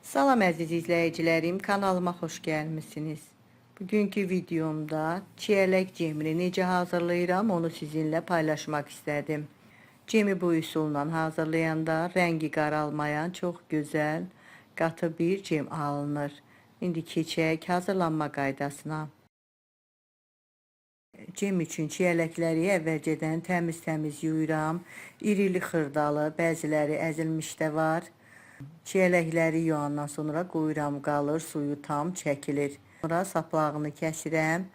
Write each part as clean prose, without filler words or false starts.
Salam əziz izləyicilərim, kanalıma xoş gəlmisiniz. Bugünkü videomda çiyələk cemini necə hazırlayıram, onu sizinlə paylaşmaq istədim. Cemi bu üsulla hazırlayanda rəngi qaralmayan çox gözəl, qatı bir cem alınır. İndi keçək hazırlanma qaydasına. Cem üçün çiyələkləri əvvəlcədən təmiz yuyuram. İrili xırdalı, bəziləri əzilmiş də var. Çiyələkləri yuyandan sonra qoyuram, qalır, suyu tam çəkilir. Sonra saplağını kəsirəm.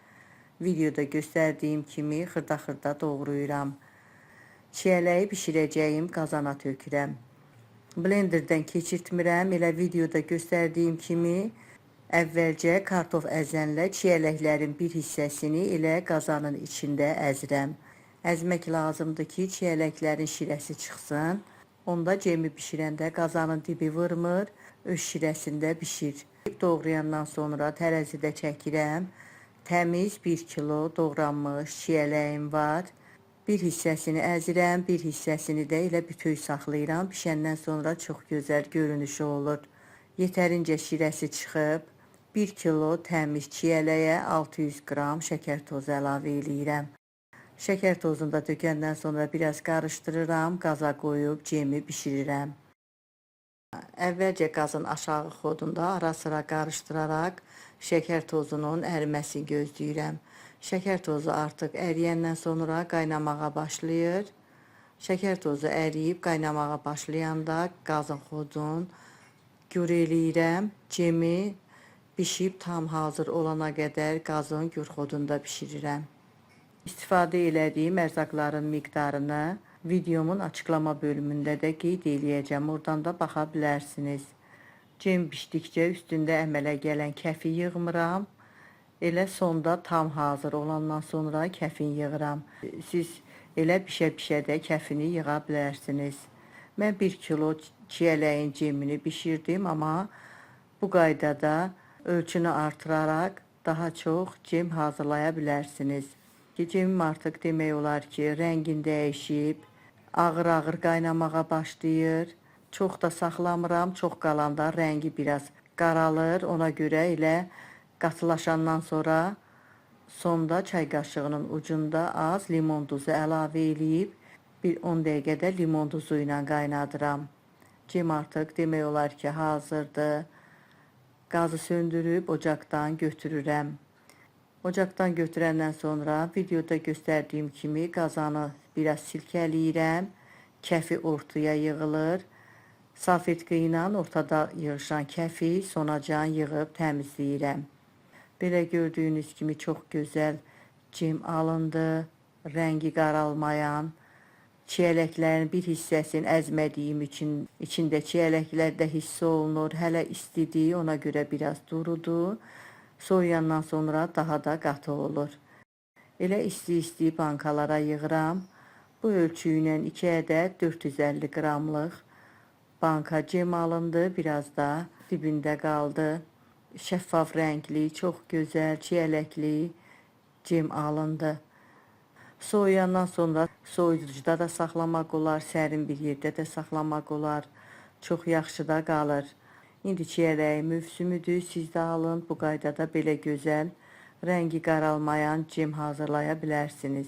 Videoda göstərdiyim kimi xırda doğrayıram. Çiyələyi bişirəcəyim qazana tökürəm. Blenderdən keçirtmirəm. Elə videoda göstərdiyim kimi əvvəlcə kartof əzənlə çiyələklərin bir hissəsini elə qazanın içində əzirəm. Əzmək lazımdır ki, çiyələklərin şirəsi çıxsın. Onda cemi bişirəndə qazanın dibi vurmur, öz şirəsində bişir. Doğrayandan sonra tərəzidə çəkirəm. Təmiz 1 kilo doğranmış çiyələyim var. Bir hissəsini əzirəm, bir hissəsini də elə bütöv saxlayıram. Bişəndən sonra çox gözəl görünüşü olur. Yetərincə şirəsi çıxıb. 1 kilo təmiz çiyələyə 600 qram şəkər tozu əlavə eləyirəm. Şəkər tozunu da tökəndən sonra biraz qarışdırıram, qaza qoyub cemi bişirirəm. Əvvəlcə qazın aşağı xodunda ara sıra qarışdıraraq şəkər tozunun əriməsini gözləyirəm. Şəkər tozu artıq əriyəndən sonra qaynamağa başlayır. Şəkər tozu əriyib qaynamağa başlayanda qazın xodun gür eləyirəm. Cemi bişib tam hazır olana qədər qazın gür xodunda bişirirəm. İstifadə elədiyim ərzaqların miqdarını videomun açıqlama bölümündə də qeyd eləyəcəm. Oradan da baxa bilərsiniz. Cem bişdikcə üstündə əmələ gələn kəfi yığmıram. Elə sonda tam hazır olandan sonra kəfin yığıram. Siz elə bişə-bişə də kəfini yığa bilərsiniz. Mən 1 kilo çiyələyin cemini bişirdim, amma bu qaydada ölçünü artıraraq daha çox cem hazırlaya bilərsiniz. Cemim artıq demək olar ki, rəngin dəyişib, ağır qaynamağa başlayır. Çox da saxlamıram, çox qalanda rəngi biraz qaralır. Ona görə elə qatılaşandan sonra sonda çay qaşığının ucunda az limon duzu əlavə eləyib, bir 10 dəqiqədə limon duzu ilə qaynadıram. Cem artıq demək olar ki, hazırdır. Qazı söndürüb ocaqdan götürürəm. Ocaqdan götürəndən sonra videoda göstərdiyim kimi qazanı biraz silkələyirəm. Kəfi ortaya yığılır. Salfetka ilə ortada yığışan kəfi sonacan yığıb təmizləyirəm. Belə gördüyünüz kimi çox gözəl cem alındı. Rəngi qaralmayan. Çiyələklərin bir hissəsini əzmədiyim üçün içində çiyələklər də hiss olunur. Hələ istidir, ona görə biraz durudur. Soğuyandan sonra daha da qatı olur. Elə isti bankalara yığıram. Bu ölçü ilə 2 ədəd 450 qramlıq banka cem alındı. Biraz da dibində qaldı. Şəffaf rəngli, çox gözəl, çiyələkli cem alındı. Soğuyandan sonra soyuducuda da saxlamaq olar, sərin bir yerdə də saxlamaq olar. Çox yaxşı da qalır. İndi çiyələyi mövsümüdür, siz də alın. Bu qaydada belə gözəl, rəngi qaralmayan cem hazırlaya bilərsiniz.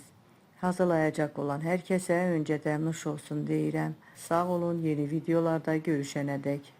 Hazırlayacaq olan hər kəsə öncədən nuş olsun deyirəm. Sağ olun, yeni videolarda görüşənədək.